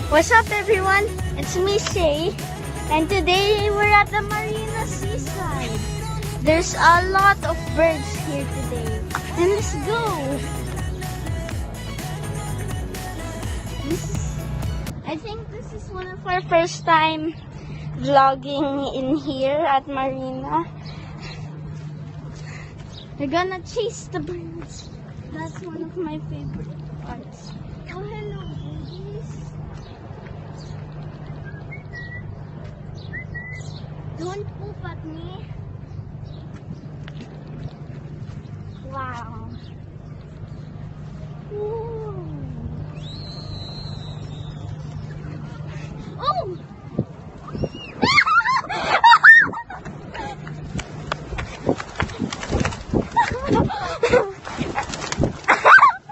What's up everyone? It's me Shay, and today we're at the Marina seaside. There's a lot of birds here today. And let's go! I think this is one of our first time vlogging in here at Marina. We're gonna chase the birds. That's one of my favorite parts. Oh, hello, babies. Don't poop at me.